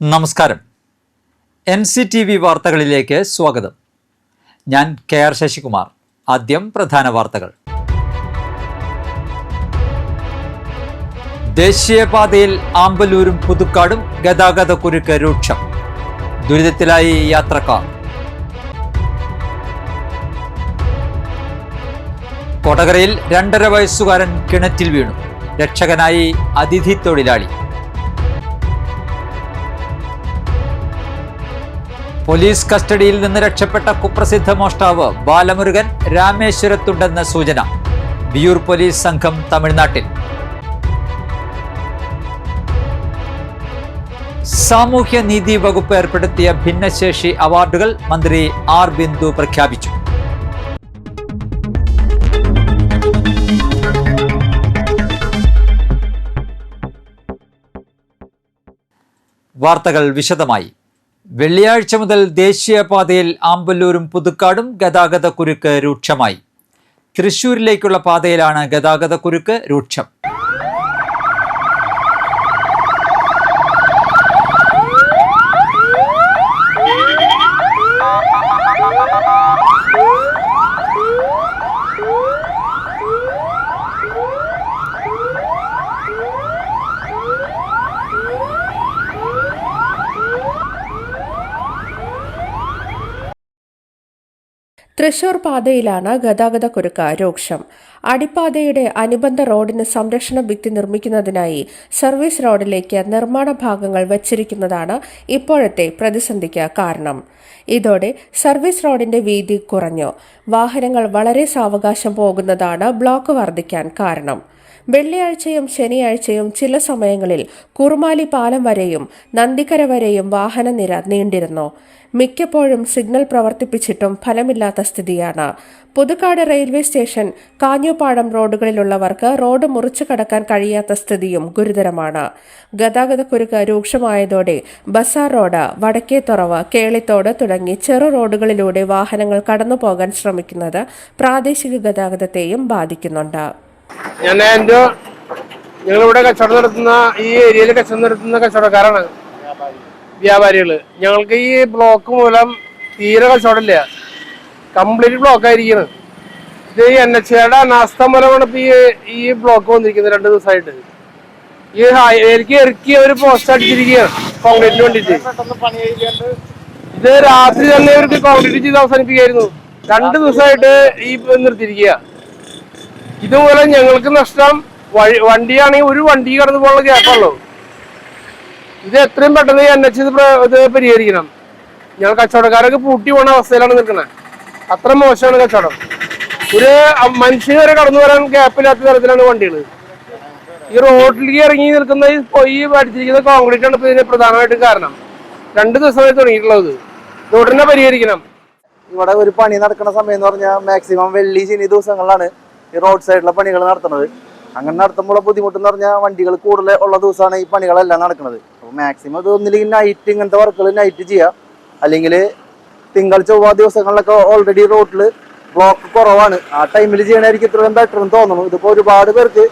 നമസ്കാരം. NCTV വാർത്തകളിലേക്ക് സ്വാഗതം. ഞാൻ KR ശശികുമാർ. ആദ്യം പ്രധാന വാർത്തകൾ. ദേശീയപാതയിൽ ആമ്പലൂരും പുതുക്കാടും ഗതാഗതക്കുരുക്ക് രൂക്ഷം. ദുരിതത്തിലായി യാത്രക്കാർ. കൊടകരയിൽ 2.5 വയസ്സുകാരൻ കിണറ്റിൽ വീണു. രക്ഷകനായി അതിഥി തൊഴിലാളി. പോലീസ് കസ്റ്റഡിയിൽ നിന്ന് രക്ഷപ്പെട്ട കുപ്രസിദ്ധ മോഷ്ടാവ് ബാലമുരുകൻ രാമേശ്വരത്തുണ്ടെന്ന സൂചന. വിയൂർ പോലീസ് സംഘം തമിഴ്നാട്ടിൽ. സാമൂഹ്യനീതി വകുപ്പ് ഏർപ്പെടുത്തിയ ഭിന്നശേഷി അവാർഡുകൾ മന്ത്രി R. ബിന്ദു പ്രഖ്യാപിച്ചു. വാർത്തകൾ വിശദമായി. വെള്ളിയാഴ്ച മുതൽ ദേശീയപാതയിൽ ആമ്പല്ലൂരും പുതുക്കാടും ഗതാഗതക്കുരുക്ക് രൂക്ഷമായി. തൃശൂരിലേക്കുള്ള പാതയിലാണ് ഗതാഗതക്കുരുക്ക് രൂക്ഷം. തൃശൂർ പാതയിലാണ് ഗതാഗതക്കുരുക്ക് രൂക്ഷം. അടിപ്പാതയുടെ അനുബന്ധ റോഡിന് സംരക്ഷണ ഭിത്തി നിർമ്മിക്കുന്നതിനായി സർവീസ് റോഡിലേക്ക് നിർമ്മാണ ഭാഗങ്ങൾ വച്ചിരിക്കുന്നതാണ് ഇപ്പോഴത്തെ പ്രതിസന്ധിക്ക് കാരണം. ഇതോടെ സർവീസ് റോഡിന്റെ വീതി കുറഞ്ഞു. വാഹനങ്ങൾ വളരെ സാവകാശം പോകുന്നതാണ് ബ്ലോക്ക് വർദ്ധിക്കാൻ കാരണം. വെള്ളിയാഴ്ചയും ശനിയാഴ്ചയും ചില സമയങ്ങളിൽ കുറുമാലി പാലം വരെയും നന്ദിക്കര വരെയും വാഹനനിര നീണ്ടിരുന്നു. മിക്കപ്പോഴും സിഗ്നൽ പ്രവർത്തിപ്പിച്ചിട്ടും ഫലമില്ലാത്ത സ്ഥിതിയാണ്. പുതുക്കാട് റെയിൽവേ സ്റ്റേഷൻ, കാഞ്ഞൂപ്പാടം റോഡുകളിലുള്ളവർക്ക് റോഡ് മുറിച്ചു കടക്കാൻ കഴിയാത്ത സ്ഥിതിയും ഗുരുതരമാണ്. ഗതാഗതക്കുരുക്ക് രൂക്ഷമായതോടെ ബസാർ റോഡ്, വടക്കേത്തുറവ്, കേളിത്തോട് തുടങ്ങി ചെറു റോഡുകളിലൂടെ വാഹനങ്ങൾ കടന്നുപോകാൻ ശ്രമിക്കുന്നത് പ്രാദേശിക ഗതാഗതത്തെയും ബാധിക്കുന്നുണ്ട്. ഞങ്ങളിവിടെ കച്ചവടം നടത്തുന്ന ഈ ഏരിയയിൽ കച്ചവടം നടത്തുന്ന കച്ചവടക്കാരാണ്, വ്യാപാരികള്. ഞങ്ങൾക്ക് ഈ ബ്ലോക്ക് മൂലം തീരെ കച്ചവടമില്ല, കംപ്ലീറ്റ് ബ്ലോക്ക് ആയിരിക്കണം. ഇത് NHയുടെ അനാസ്ഥ മൂലമാണ് ഇപ്പൊ ഈ ബ്ലോക്ക് വന്നിരിക്കുന്നത്. 2 ദിവസമായിട്ട് ഈ എനിക്ക് ഇറക്കി ഒരു പോസ്റ്റ് അടിച്ചിരിക്കുകയാണ് കോൺക്രീറ്റിന് വേണ്ടിട്ട്. ഇത് രാത്രി തന്നെ ഇവർക്ക് കോൺക്രീറ്റ് ചെയ്ത് അവസാനിപ്പിക്കുകയായിരുന്നു. 2 ദിവസമായിട്ട് ഈ നിർത്തിയിരിക്കുക. ഇതുമൂലം ഞങ്ങൾക്ക് നഷ്ടം. വണ്ടിയാണെങ്കിൽ ഒരു വണ്ടി കടന്നു പോകാനുള്ള ഗ്യാപ്പുള്ളൂ. ഇത് എത്രയും പെട്ടെന്ന് NH ഇത് പരിഹരിക്കണം. ഞങ്ങൾ കച്ചവടക്കാരൊക്കെ പൂട്ടി പോണ അവസ്ഥയിലാണ് നിൽക്കുന്നത്. അത്ര മോശമാണ് കച്ചവടം. ഒരു മനുഷ്യന് വരെ കടന്നു വരാൻ ഗ്യാപ്പില്ലാത്ത തരത്തിലാണ് വണ്ടികൾ. ഈ റോഡിലേക്ക് ഇറങ്ങി നിൽക്കുന്ന ഈ അടിച്ചിരിക്കുന്ന കോൺക്രീറ്റ് ആണ് ഇതിന് പ്രധാനമായിട്ട് കാരണം. 2 ദിവസമായി തുടങ്ങിയിട്ടുള്ളത്. റോഡിനെ പരിഹരിക്കണം. ഇവിടെ ഒരു പണി നടക്കുന്ന സമയം എന്ന് പറഞ്ഞാൽ മാക്സിമം വെള്ളി ശനി ദിവസങ്ങളിലാണ് ഈ റോഡ് സൈഡിലെ പണികൾ നടത്തുന്നത്. അങ്ങനെ നടത്തുമ്പോൾ ബുദ്ധിമുട്ടെന്ന് പറഞ്ഞാൽ വണ്ടികൾ കൂടുതൽ ഉള്ള ദിവസമാണ് ഈ പണികളെല്ലാം നടക്കുന്നത്. അപ്പോൾ മാക്സിമം അത് ഒന്നില്ലെങ്കിൽ നൈറ്റ് ഇങ്ങനത്തെ വർക്കുകൾ നൈറ്റ് ചെയ്യുക, അല്ലെങ്കിൽ തിങ്കൾ ചൊവ്വ ദിവസങ്ങളിലൊക്കെ ഓൾറെഡി റോഡിൽ ബ്ലോക്ക് കുറവാണ്. ആ ടൈമിൽ ചെയ്യണമായിരിക്കും ഇത്രയും ബെറ്റർ എന്ന് തോന്നുന്നു. ഇതിപ്പോൾ ഒരുപാട് പേർക്ക്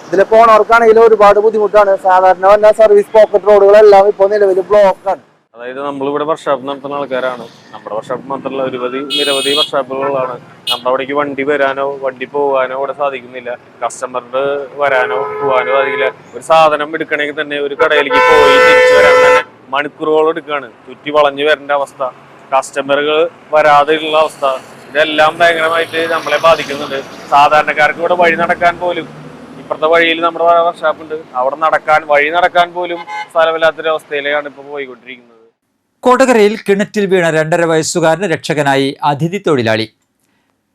ഇതിൽ പോണവർക്കാണെങ്കിലും ഒരുപാട് ബുദ്ധിമുട്ടാണ്. സാധാരണ വല്ല സർവീസ് പോക്കറ്റ് റോഡുകളെല്ലാം ഇപ്പോൾ നിലവിൽ ബ്ലോക്കാണ്. അതായത് നമ്മളിവിടെ വർക്ക്ഷോപ്പ് നടത്തുന്ന ആൾക്കാരാണ്. നമ്മുടെ വർക്ക്ഷോപ്പ് മാത്രമല്ല നിരവധി വർക്ക്ഷോപ്പുകളാണ്. നമ്മുടെ അവിടേക്ക് വണ്ടി വരാനോ വണ്ടി പോകാനോ ഇവിടെ സാധിക്കുന്നില്ല. കസ്റ്റമറിന് വരാനോ പോകാനോ സാധിക്കില്ല. ഒരു സാധനം എടുക്കണമെങ്കിൽ തന്നെ ഒരു കടയിലേക്ക് പോയി തിരിച്ചു വരാൻ തന്നെ മണിക്കൂറുകൾ എടുക്കുകയാണ്. ചുറ്റി വളഞ്ഞു വരേണ്ട അവസ്ഥ, കസ്റ്റമറുകൾ വരാതെയുള്ള അവസ്ഥ, ഇതെല്ലാം ഭയങ്കരമായിട്ട് നമ്മളെ ബാധിക്കുന്നുണ്ട്. സാധാരണക്കാർക്ക് ഇവിടെ വഴി നടക്കാൻ പോലും, ഇപ്പുറത്തെ വഴിയിൽ നമ്മുടെ വർക്ക്ഷോപ്പ് ഉണ്ട്, അവിടെ വഴി നടക്കാൻ പോലും സ്ഥലമില്ലാത്തൊരവസ്ഥയിലാണ് ഇപ്പോൾ പോയിക്കൊണ്ടിരിക്കുന്നത്. കൊടകരയിൽ കിണറ്റിൽ വീണ 2.5 വയസ്സുകാരന് രക്ഷകനായി അതിഥി തൊഴിലാളി.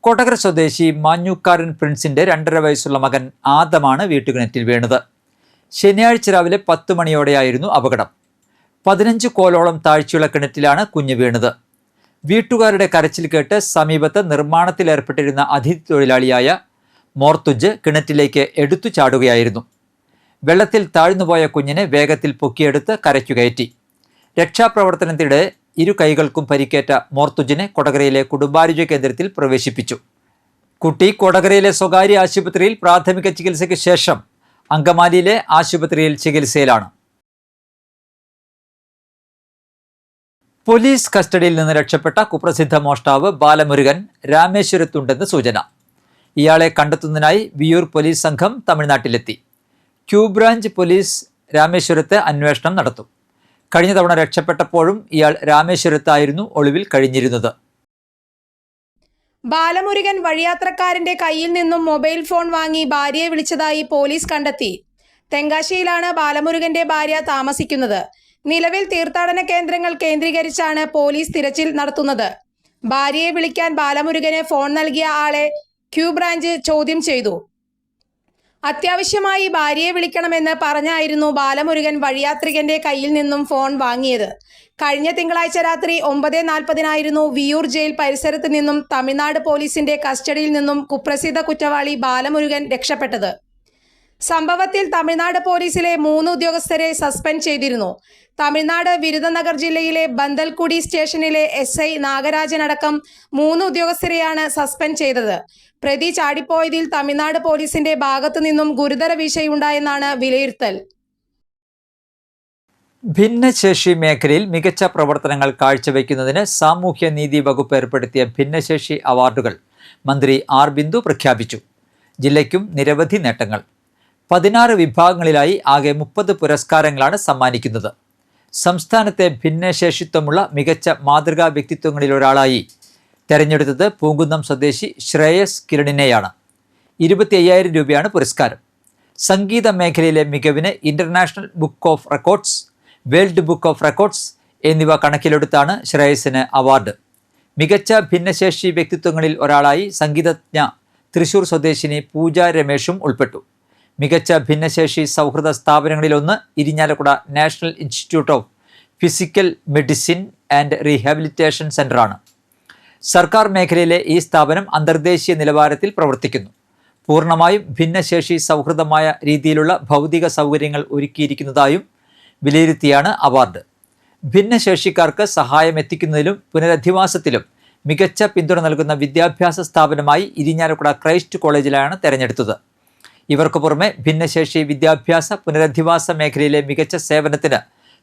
കൊടകര സ്വദേശി മാഞ്ഞൂക്കാരൻ പ്രിൻസിന്റെ 2.5 വയസ്സുള്ള മകൻ ആദമാണ് വീട്ടുകിണറ്റിൽ വീണത്. ശനിയാഴ്ച രാവിലെ 10 മണിയോടെയായിരുന്നു അപകടം. 15 കോലോളം താഴ്ചയുള്ള കിണറ്റിലാണ് കുഞ്ഞ് വീണത്. വീട്ടുകാരുടെ കരച്ചിൽ കേട്ട് സമീപത്ത് നിർമ്മാണത്തിലേർപ്പെട്ടിരുന്ന അതിഥി തൊഴിലാളിയായ മോർത്തുജ് കിണറ്റിലേക്ക് എടുത്തു ചാടുകയായിരുന്നു. വെള്ളത്തിൽ താഴ്ന്നുപോയ കുഞ്ഞിനെ വേഗത്തിൽ പൊക്കിയെടുത്ത് കരയ്ക്കു കയറ്റി. രക്ഷാപ്രവർത്തനത്തിനിടെ 2 കൈകൾക്കും പരിക്കേറ്റ മോർത്തുജിനെ കൊടകരയിലെ കുടുംബാരോഗ്യ കേന്ദ്രത്തിൽ പ്രവേശിപ്പിച്ചു. കുട്ടി കൊടകരയിലെ സ്വകാര്യ ആശുപത്രിയിൽ പ്രാഥമിക ചികിത്സയ്ക്ക് ശേഷം അങ്കമാലിയിലെ ആശുപത്രിയിൽ ചികിത്സയിലാണ്. പോലീസ് കസ്റ്റഡിയിൽ നിന്ന് രക്ഷപ്പെട്ട കുപ്രസിദ്ധ മോഷ്ടാവ് ബാലമുരുകൻ രാമേശ്വരത്തുണ്ടെന്ന് സൂചന. ഇയാളെ കണ്ടെത്തുന്നതിനായി വിയൂർ പോലീസ് സംഘം തമിഴ്നാട്ടിലെത്തി. ക്യൂ ബ്രാഞ്ച് പോലീസ് രാമേശ്വരത്ത് അന്വേഷണം നടത്തും. കഴിഞ്ഞ തവണ രക്ഷപ്പെട്ടപ്പോഴും ഇയാൾ രാമേശ്വരത്തായിരുന്നു ഒളിവിൽ കഴിഞ്ഞിരുന്നത്. ബാലമുരുകൻ വഴിയാത്രക്കാരന്റെ കയ്യിൽ നിന്നും മൊബൈൽ ഫോൺ വാങ്ങി ഭാര്യയെ വിളിച്ചതായി പോലീസ് കണ്ടെത്തി. തെങ്കാശിയിലാണ് ബാലമുരുകന്റെ ഭാര്യ താമസിക്കുന്നത്. നിലവിൽ തീർത്ഥാടന കേന്ദ്രങ്ങൾ കേന്ദ്രീകരിച്ചാണ് പോലീസ് തിരച്ചിൽ നടത്തുന്നത്. ഭാര്യയെ വിളിക്കാൻ ബാലമുരുകന് ഫോൺ നൽകിയ ആളെ ക്യൂ ബ്രാഞ്ച് ചോദ്യം ചെയ്തു. അത്യാവശ്യമായി ഭാര്യയെ വിളിക്കണമെന്ന് പറഞ്ഞായിരുന്നു ബാലമുരുകൻ വഴിയാത്രികന്റെ കയ്യിൽ നിന്നും ഫോൺ വാങ്ങിയത്. കഴിഞ്ഞ തിങ്കളാഴ്ച രാത്രി 9:40 വിയൂർ ജയിൽ പരിസരത്ത് നിന്നും തമിഴ്നാട് പോലീസിന്റെ കസ്റ്റഡിയിൽ നിന്നും കുപ്രസിദ്ധ കുറ്റവാളി ബാലമുരുകൻ രക്ഷപ്പെട്ടത്. സംഭവത്തിൽ തമിഴ്നാട് പോലീസിലെ 3 ഉദ്യോഗസ്ഥരെ സസ്പെൻഡ് ചെയ്തിരുന്നു. തമിഴ്നാട് വിരുദനഗർ ജില്ലയിലെ ബന്തൽകുടി സ്റ്റേഷനിലെ SI നാഗരാജൻ അടക്കം 3 ഉദ്യോഗസ്ഥരെയാണ് സസ്പെൻഡ് ചെയ്തത്. പ്രതി ചാടിപ്പോയതിൽ തമിഴ്നാട് പോലീസിന്റെ ഭാഗത്തു നിന്നും ഗുരുതര വീഴ്ചയുണ്ടായെന്നാണ് വിലയിരുത്തൽ. ഭിന്നശേഷി മേഖലയിൽ മികച്ച പ്രവർത്തനങ്ങൾ കാഴ്ചവെക്കുന്നതിന് സാമൂഹ്യനീതി വകുപ്പ് ഏർപ്പെടുത്തിയ ഭിന്നശേഷി അവാർഡുകൾ മന്ത്രി ആർ ബിന്ദു പ്രഖ്യാപിച്ചു. ജില്ലയ്ക്കും നിരവധി നേട്ടങ്ങൾ. 16 വിഭാഗങ്ങളിലായി ആകെ 30 പുരസ്കാരങ്ങളാണ് സമ്മാനിക്കുന്നത്. സംസ്ഥാനത്തെ ഭിന്നശേഷിത്വമുള്ള മികച്ച മാതൃകാ വ്യക്തിത്വങ്ങളിലൊരാളായി തെരഞ്ഞെടുത്തത് പൂങ്കുന്നം സ്വദേശി ശ്രേയസ് കിരണിനെയാണ്. 25,000 രൂപയാണ് പുരസ്കാരം. സംഗീത മേഖലയിലെ മികവിന് international book of records, world book of records എന്നിവ കണക്കിലെടുത്താണ് ശ്രേയസിന് അവാർഡ്. മികച്ച ഭിന്നശേഷി വ്യക്തിത്വങ്ങളിൽ ഒരാളായി സംഗീതജ്ഞ തൃശൂർ സ്വദേശിനി പൂജ രമേഷും ഉൾപ്പെട്ടു. മികച്ച ഭിന്നശേഷി സൗഹൃദ സ്ഥാപനങ്ങളിലൊന്ന് Irinjalakuda national institute of physical medicine and rehabilitation സെൻ്ററാണ്. സർക്കാർ മേഖലയിലെ ഈ സ്ഥാപനം അന്തർദേശീയ നിലവാരത്തിൽ പ്രവർത്തിക്കുന്നു. പൂർണ്ണമായും ഭിന്നശേഷി സൗഹൃദമായ രീതിയിലുള്ള ഭൗതിക സൗകര്യങ്ങൾ ഒരുക്കിയിരിക്കുന്നതായും വിലയിരുത്തിയാണ് അവാർഡ്. ഭിന്നശേഷിക്കാർക്ക് സഹായം എത്തിക്കുന്നതിലും പുനരധിവാസത്തിലും മികച്ച പിന്തുണ നൽകുന്ന വിദ്യാഭ്യാസ സ്ഥാപനമായി ഇരിഞ്ഞാലക്കുട ക്രൈസ്റ്റ് കോളേജിലാണ് തെരഞ്ഞെടുത്തത്. ഇവർക്ക് പുറമെ ഭിന്നശേഷി വിദ്യാഭ്യാസ പുനരധിവാസ മേഖലയിലെ മികച്ച സേവനത്തിന്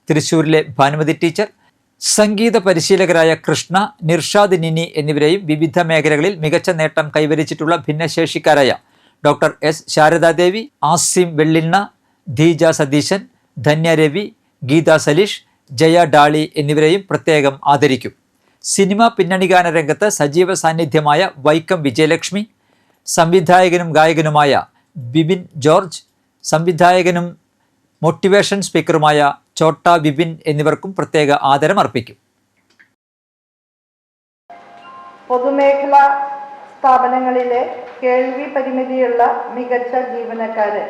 തൃശ്ശൂരിലെ ഭാനുമതി ടീച്ചർ, സംഗീത പരിശീലകരായ കൃഷ്ണ, നിർഷാദ് നിനി എന്നിവരെയും വിവിധ മേഖലകളിൽ മികച്ച നേട്ടം കൈവരിച്ചിട്ടുള്ള ഭിന്നശേഷിക്കാരായ ഡോക്ടർ എസ് ശാരദാദേവി, ആസിം വെള്ളിണ്ണ, ധീജ സതീശൻ, ധന്യ രവി, ഗീത സലീഷ്, ജയ ഡാളി എന്നിവരെയും പ്രത്യേകം ആദരിക്കും. സിനിമ പിന്നണിഗാന രംഗത്ത് സജീവ സാന്നിധ്യമായ വൈക്കം വിജയലക്ഷ്മി, സംവിധായകനും ഗായകനുമായ ബിബിൻ ജോർജ്, സംവിധായകനും മോട്ടിവേഷൻ സ്പീക്കറുമായ ചോട്ട ബിബിൻ എന്നിവർക്കും പ്രത്യേക ആദരം അർപ്പിക്കും. പൊതുമേഖലാ സ്ഥാപനങ്ങളിലെ കേൾവി പരിമിതിയുള്ള മികച്ച ജീവനക്കാര്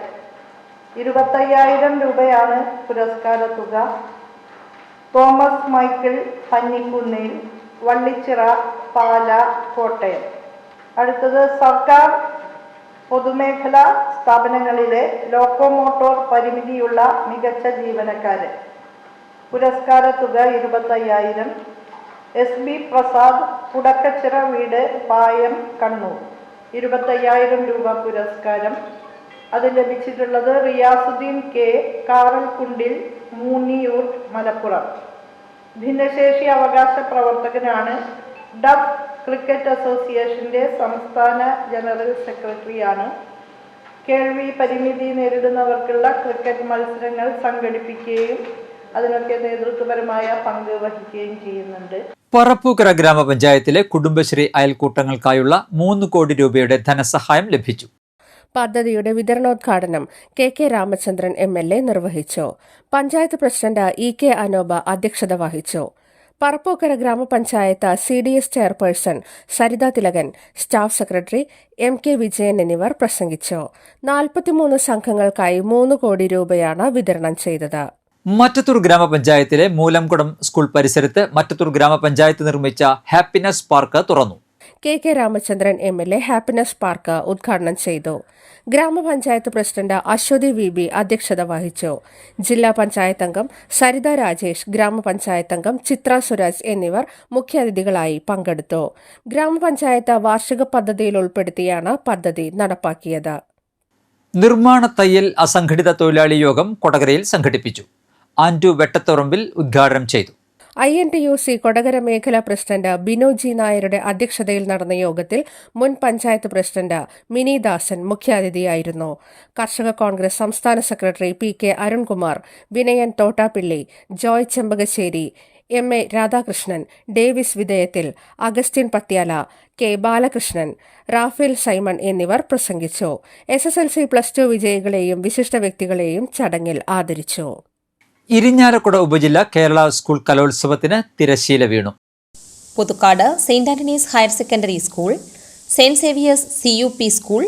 25,000 രൂപയാണ് പുരസ്കാര തുക. തോമസ് മൈക്കിൾ, പന്നിക്കുന്നിൽ, വള്ളിച്ചിറ, പാല, കോട്ടയം. അടുത്തത് സർക്കാർ പൊതുമേഖലാ സ്ഥാപനങ്ങളിലെ ലോക്കോമോട്ടോർ പരിമിതിയുള്ള മികച്ച ജീവനക്കാര് പുരസ്കാര തുക 25,000. SB പ്രസാദ്, കുടക്കച്ചിറ വീട്, പായം, കണ്ണൂർ 25,000 രൂപ പുരസ്കാരം. അത് ലഭിച്ചിട്ടുള്ളത് റിയാസുദ്ദീൻ K, കാറൽക്കുണ്ടിൽ, മൂന്നിയൂർ, മലപ്പുറം. ഭിന്നശേഷി അവകാശ പ്രവർത്തകനാണ്. ഡഫ് ക്രിക്കറ്റ് അസോസിയേഷന്റെ സംസ്ഥാന ജനറൽ സെക്രട്ടറിയാണ്. കേൾവി പരിമിതി നേരിടുന്നവർക്കുള്ള ക്രിക്കറ്റ് മത്സരങ്ങൾ സംഘടിപ്പിക്കുകയും അതിനൊക്കെ നേതൃത്വപരമായ പങ്ക് വഹിക്കുകയും ചെയ്യുന്നുണ്ട്. പറപ്പൂക്കര ഗ്രാമപഞ്ചായത്തിലെ കുടുംബശ്രീ അയൽക്കൂട്ടങ്ങൾക്കായുള്ള 3 കോടി രൂപയുടെ ധനസഹായം ലഭിച്ചു. പദ്ധതിയുടെ വിതരണോദ്ഘാടനം KK രാമചന്ദ്രൻ MLA നിർവഹിച്ചു. പഞ്ചായത്ത് പ്രസിഡന്റ് EK അനോബ അധ്യക്ഷത വഹിച്ചു. പറപ്പൂക്കര ഗ്രാമപഞ്ചായത്ത് CDS chairperson Saritha Thilakan, staff secretary MK Vijayan എന്നിവർ പ്രസംഗിച്ചു. 43 സംഘങ്ങൾക്കായി 3 കോടി രൂപയാണ് വിതരണം ചെയ്തത്. മറ്റത്തൂർ ഗ്രാമപഞ്ചായത്തിലെ മൂലംകുളം സ്കൂൾ പരിസരത്ത് മറ്റത്തൂർ ഗ്രാമപഞ്ചായത്ത് നിർമ്മിച്ച ഹാപ്പിനെസ് പാർക്ക് തുറന്നു. KK Ramachandran MLA happiness park ഉദ്ഘാടനം ചെയ്തു. ഗ്രാമപഞ്ചായത്ത് പ്രസിഡന്റ് അശ്വതി VB അധ്യക്ഷത വഹിച്ചു. ജില്ലാ പഞ്ചായത്ത് അംഗം സരിത രാജേഷ്, ഗ്രാമപഞ്ചായത്ത് അംഗം ചിത്ര സുരാജ് എന്നിവർ മുഖ്യാതിഥികളായി പങ്കെടുത്തു. ഗ്രാമപഞ്ചായത്ത് വാർഷിക പദ്ധതിയിൽ ഉൾപ്പെടുത്തിയാണ് പദ്ധതി നടപ്പാക്കിയത്. നിർമ്മാണ തയ്യൽ അസംഘടിത തൊഴിലാളി യോഗം കൊടകരയിൽ സംഘടിപ്പിച്ചു. ആൻഡു വെട്ടത്തുറമ്പിൽ ഉദ്ഘാടനം ചെയ്തു. INTUC കൊടകര മേഖലാ പ്രസിഡന്റ് ബിനോജി നായരുടെ അധ്യക്ഷതയിൽ നടന്ന യോഗത്തിൽ മുൻ പഞ്ചായത്ത് പ്രസിഡന്റ് മിനി ദാസൻ മുഖ്യാതിഥിയായിരുന്നു. കർഷക കോൺഗ്രസ് സംസ്ഥാന secretary PK Arunkumar, Vinayan Thottappilly, Joy Chempakassery, MA Radhakrishnan, Davis Vidheyathil, Augustine Pathyala, K Balakrishnan, Raphael Simon എന്നിവർ പ്രസംഗിച്ചു. SSLC +2 വിജയികളെയും വിശിഷ്ട വ്യക്തികളെയും ചടങ്ങിൽ ആദരിച്ചു. ഇരിഞ്ഞാലക്കുട ഉപജില്ല കേരള സ്കൂൾ കലോത്സവത്തിന് തിരശ്ശീല വീണു. Puthukkad saint Antony's higher secondary school, saint Xavier's CUP school,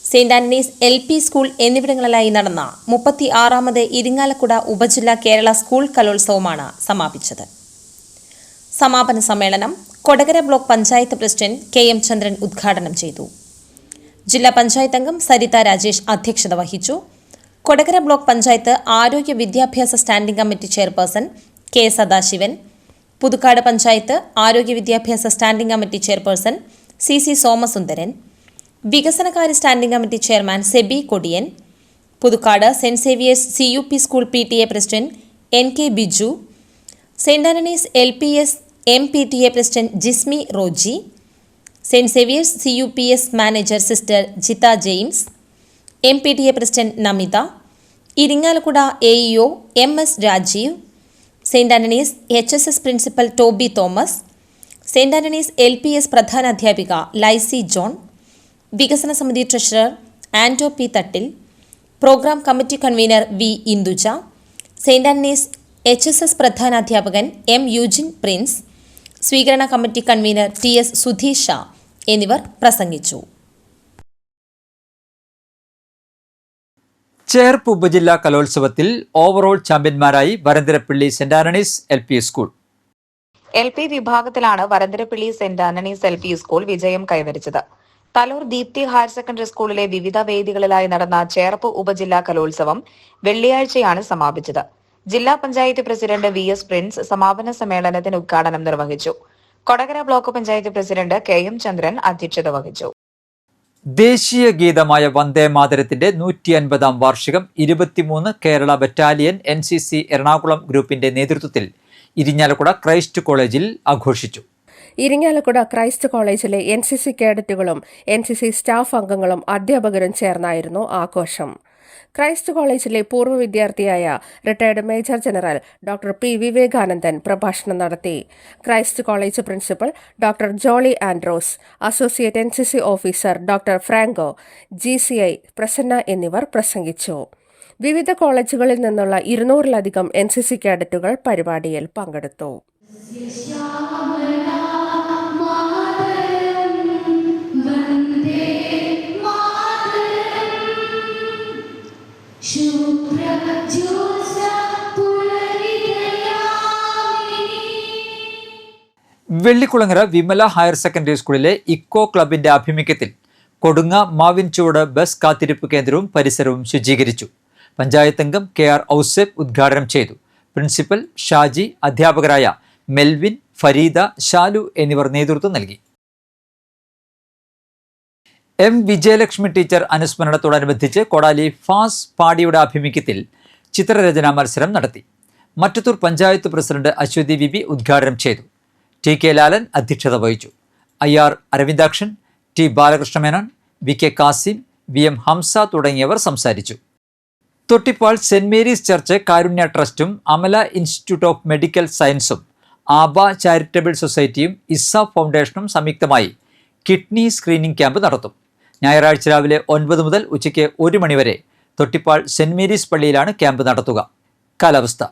saint Antony's LP school എന്നിവിടങ്ങളിലായി നടന്ന 36ാമത് ഇരിങ്ങാലക്കുട ഉപജില്ല കേരള സ്കൂൾ കലോത്സവമാണ് സമാപിച്ചത്. സമാപന സമ്മേളനം Kodakara block panchayat president KM ചന്ദ്രൻ ഉദ്ഘാടനം ചെയ്തു. ജില്ലാ പഞ്ചായത്ത് അംഗം സരിത രാജേഷ് അധ്യക്ഷത വഹിച്ചു. കൊടകര ബ്ലോക്ക് പഞ്ചായത്ത് ആരോഗ്യ വിദ്യാഭ്യാസ standing committee chairperson K Sadasivan, Puthukkad panchayat ആരോഗ്യ വിദ്യാഭ്യാസ standing committee chairperson CC Somasundaran, വികസനകാര്യ standing committee chairman Seby Kodiyan, Puthukkad saint Xavier's CUP school PTA president NK Biju, saint Antony's LPS MPTA president Jismi Roji, saint Xavier's CUPS manager sister Jitha James, MPTA president Namitha, Irinjalakuda AEO MS Rajeev, saint Antony's HSS principal Toby Thomas, saint Antony's LPS പ്രധാനാധ്യാപിക ലൈസി ജോൺ, വികസന സമിതി treasurer ആൻഡോ P Thattil, programme committee convener V Induja, saint Antony's HSS പ്രധാനാധ്യാപകൻ M Eugene Prince, സ്വീകരണ committee convener TS Sudheesha എന്നിവർ പ്രസംഗിച്ചു. ചേർപ്പ് ഉപജില്ലാ കലോത്സവത്തിൽ overall ചാമ്പ്യന്മാരായി Varantharappilly saint Antony's LP school. LP വിഭാഗത്തിലാണ് Varantharappilly saint Antony's LP school വിജയം കൈവരിച്ചത്. തലൂർ ദീപ്തി ഹയർ സെക്കൻഡറി സ്കൂളിലെ വിവിധ വേദികളിലായി നടന്ന ചേർപ്പ് ഉപജില്ലാ കലോത്സവം വെള്ളിയാഴ്ചയാണ് സമാപിച്ചത്. ജില്ലാ പഞ്ചായത്ത് പ്രസിഡന്റ് VS പ്രിൻസ് സമാപന സമ്മേളനത്തിന് ഉദ്ഘാടനം നിർവഹിച്ചു. Kodakara block panchayat president KM ചന്ദ്രൻ അധ്യക്ഷത വഹിച്ചു. ദേശീയ ഗീതമായ വന്ദേ മാതരത്തിന്റെ 150ാം വാർഷികം 23 കേരള ബറ്റാലിയൻ NCC എറണാകുളം ഗ്രൂപ്പിന്റെ നേതൃത്വത്തിൽ ഇരിഞ്ഞാലക്കുട ക്രൈസ്റ്റ് കോളേജിൽ ആഘോഷിച്ചു. ഇരിങ്ങാലക്കുട ക്രൈസ്റ്റ് കോളേജിലെ NCC കേഡറ്റുകളും NCC സ്റ്റാഫ് അംഗങ്ങളും അധ്യാപകരും ചേർന്നായിരുന്നു ആഘോഷം. ക്രൈസ്റ്റ് കോളേജിലെ പൂർവ്വ വിദ്യാർത്ഥിയായ retired major general doctor P വിവേകാനന്ദൻ പ്രഭാഷണം നടത്തി. Christ college principal doctor Jolly Andros, associate NCC officer doctor Franco, GCI Prasanna എന്നിവർ പ്രസംഗിച്ചു. വിവിധ കോളേജുകളിൽ നിന്നുള്ള 200-ലധികം NCC കേഡറ്റുകൾ പരിപാടിയിൽ പങ്കെടുത്തു. വെള്ളിക്കുളങ്ങര വിമല ഹയർ സെക്കൻഡറി സ്കൂളിലെ ഇക്കോ ക്ലബിന്റെ ആഭിമുഖ്യത്തിൽ കൊടുങ്ങ മാവിൻചുവട് ബസ് കാത്തിരിപ്പ് കേന്ദ്രവും പരിസരവും ശുചീകരിച്ചു. പഞ്ചായത്ത് അംഗം KR ഔസേപ്പ് ഉദ്ഘാടനം ചെയ്തു. പ്രിൻസിപ്പൽ ഷാജി, അധ്യാപകരായ മെൽവിൻ, ഫരീദ, ഷാലു എന്നിവർ നേതൃത്വം നൽകി. M വിജയലക്ഷ്മി ടീച്ചർ അനുസ്മരണത്തോടനുബന്ധിച്ച് കൊടാലി ഫാസ് പാടിയുടെ ആഭിമുഖ്യത്തിൽ ചിത്രരചനാ മത്സരം നടത്തി. മറ്റത്തൂർ പഞ്ചായത്ത് പ്രസിഡന്റ് അശ്വതി വിബി ഉദ്ഘാടനം ചെയ്തു. TK ലാലൻ അധ്യക്ഷത വഹിച്ചു. IR Aravindakshan, T ബാലകൃഷ്ണമേനോൻ, VK Kasim, VM Hamsa തുടങ്ങിയവർ സംസാരിച്ചു. തൊട്ടിപ്പാൾ സെന്റ് മേരീസ് ചർച്ച് കാരുണ്യ ട്രസ്റ്റും അമല ഇൻസ്റ്റിറ്റ്യൂട്ട് ഓഫ് മെഡിക്കൽ സയൻസും ആബ ചാരിറ്റബിൾ സൊസൈറ്റിയും ഇസ ഫൗണ്ടേഷനും സംയുക്തമായി കിഡ്നി സ്ക്രീനിംഗ് ക്യാമ്പ് നടത്തും. ഞായറാഴ്ച രാവിലെ 9 മുതൽ ഉച്ചയ്ക്ക് 1 മണി വരെ തൊട്ടിപ്പാൾ സെന്റ് മേരീസ് പള്ളിയിലാണ് ക്യാമ്പ് നടത്തുക. കാലാവസ്ഥ.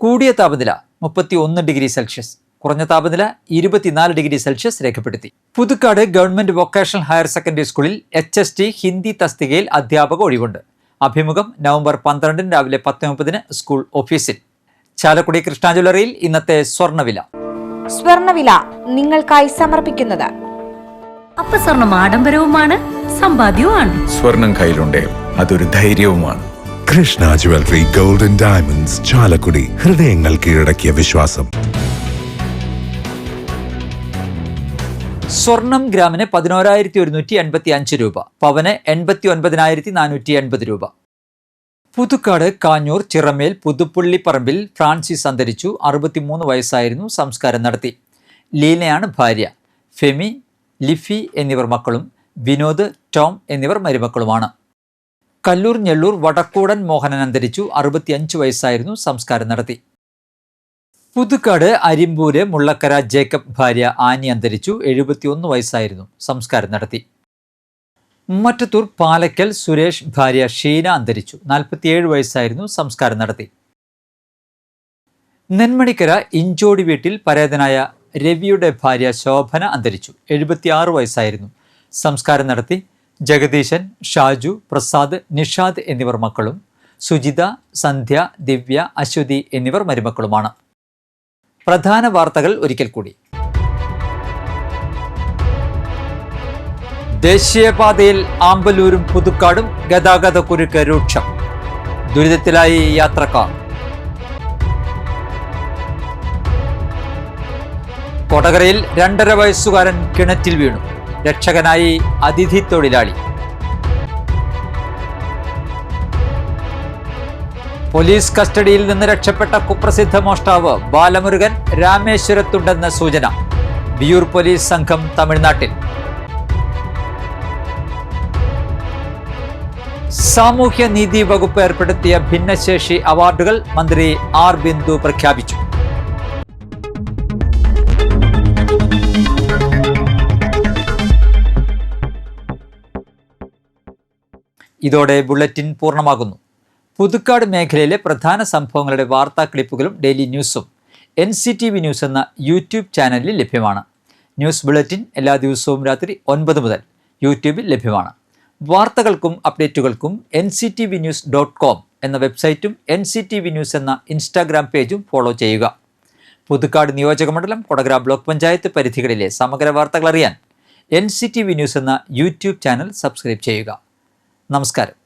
കൂടിയ താപനില 31 ഡിഗ്രി സെൽഷ്യസ്, കുറഞ്ഞ താപനില 24 ഡിഗ്രി സെൽഷ്യസ് രേഖപ്പെടുത്തി. Puthukkad government vocational higher secondary സ്കൂളിൽ HST ഹിന്ദി തസ്തികയിൽ അധ്യാപക ഒഴിവുണ്ട്. അഭിമുഖം നവംബർ 12 രാവിലെ 10:30 സ്കൂൾ ഓഫീസിൽ. ചാലക്കുടി കൃഷ്ണ ജ്വല്ലറിയിൽ ഇന്നത്തെ സ്വർണ്ണവില നിങ്ങൾക്കായി സമർപ്പിക്കുന്നത് അപ്പസ്വർണം ആഡംബരവുമാണ്, സമ്പാദ്യവുമാണ്. സ്വർണം കയ്യിലുണ്ടേ അതൊരു ധൈര്യവുമാണ്. Krishna jewellery gold and diamonds, Chalakudy. ഹൃദയങ്ങൾ കീഴടക്കിയ വിശ്വാസം. സ്വർണം ഗ്രാമിന് 11,185 രൂപ, പവന് 89,480 രൂപ. പുതുക്കാട്, കാഞ്ഞൂർ, ചിറമേൽ, പുതുപ്പള്ളിപ്പറമ്പിൽ ഫ്രാൻസിസ് അന്തരിച്ചു. 63 വയസ്സായിരുന്നു. സംസ്കാരം നടത്തി. ലീനയാണ് ഭാര്യ. ഫെമി, ലിഫി എന്നിവർ മക്കളും വിനോദ്, ടോം എന്നിവർ മരുമക്കളുമാണ്. കല്ലൂർ, ഞെള്ളൂർ, വടക്കൂടൻ മോഹനൻ അന്തരിച്ചു. 65 വയസ്സായിരുന്നു. സംസ്കാരം നടത്തി. പുതുക്കാട്, അരിമ്പൂര്, മുള്ളക്കര ജേക്കബ് ഭാര്യ ആനി അന്തരിച്ചു. 71 വയസ്സായിരുന്നു. സംസ്കാരം നടത്തി. മറ്റത്തൂർ പാലക്കൽ സുരേഷ് ഭാര്യ ഷീന അന്തരിച്ചു. 47 വയസ്സായിരുന്നു. സംസ്കാരം നടത്തി. നെന്മണിക്കര ഇഞ്ചോടി വീട്ടിൽ പരേതനായ രവിയുടെ ഭാര്യ ശോഭന അന്തരിച്ചു. 76 വയസ്സായിരുന്നു. സംസ്കാരം നടത്തി. ജഗദീശൻ, ഷാജു, പ്രസാദ്, നിഷാദ് എന്നിവർ മക്കളും സുജിത, സന്ധ്യ, ദിവ്യ, അശ്വതി എന്നിവർ മരുമക്കളുമാണ്. പ്രധാന വാർത്തകൾ ഒരിക്കൽ കൂടി. ദേശീയപാതയിൽ ആമ്പലൂരും പുതുക്കാടും ഗതാഗത കുരുക്ക് രൂക്ഷം. ദുരിതത്തിലായി യാത്രക്കാർ. കൊടകരയിൽ 2.5 വയസ്സുകാരൻ കിണറ്റിൽ വീണു. രക്ഷകനായി അതിഥി തൊഴിലാളി. പോലീസ് കസ്റ്റഡിയിൽ നിന്ന് രക്ഷപ്പെട്ട കുപ്രസിദ്ധ മോഷ്ടാവ് ബാലമുരുകൻ രാമേശ്വരത്തുണ്ടെന്ന സൂചന. വിയൂർ പോലീസ് സംഘം തമിഴ്നാട്ടിൽ. സാമൂഹ്യനീതി വകുപ്പ് ഏർപ്പെടുത്തിയ ഭിന്നശേഷി അവാർഡുകൾ മന്ത്രി ആർ ബിന്ദു പ്രഖ്യാപിച്ചു. ഇതോടെ ബുള്ളറ്റിൻ പൂർണ്ണമാകുന്നു. പുതുക്കാട് മേഖലയിലെ പ്രധാന സംഭവങ്ങളുടെ വാർത്താ ക്ലിപ്പുകളും ഡെയിലി ന്യൂസും NCTV ന്യൂസ് എന്ന യൂട്യൂബ് ചാനലിൽ ലഭ്യമാണ്. ന്യൂസ് ബുള്ളറ്റിൻ എല്ലാ ദിവസവും രാത്രി 9 മുതൽ യൂട്യൂബിൽ ലഭ്യമാണ്. വാർത്തകൾക്കും അപ്ഡേറ്റുകൾക്കും nctvnews.com എന്ന വെബ്സൈറ്റും NCTV ന്യൂസ് എന്ന ഇൻസ്റ്റാഗ്രാം പേജും ഫോളോ ചെയ്യുക. പുതുക്കാട് നിയോജകമണ്ഡലം, കൊടകര ബ്ലോക്ക് പഞ്ചായത്ത് പരിധികളിലെ സമഗ്ര വാർത്തകൾ അറിയാൻ NCTV ന്യൂസ് എന്ന യൂട്യൂബ് ചാനൽ സബ്സ്ക്രൈബ് ചെയ്യുക. നമസ്കാരം.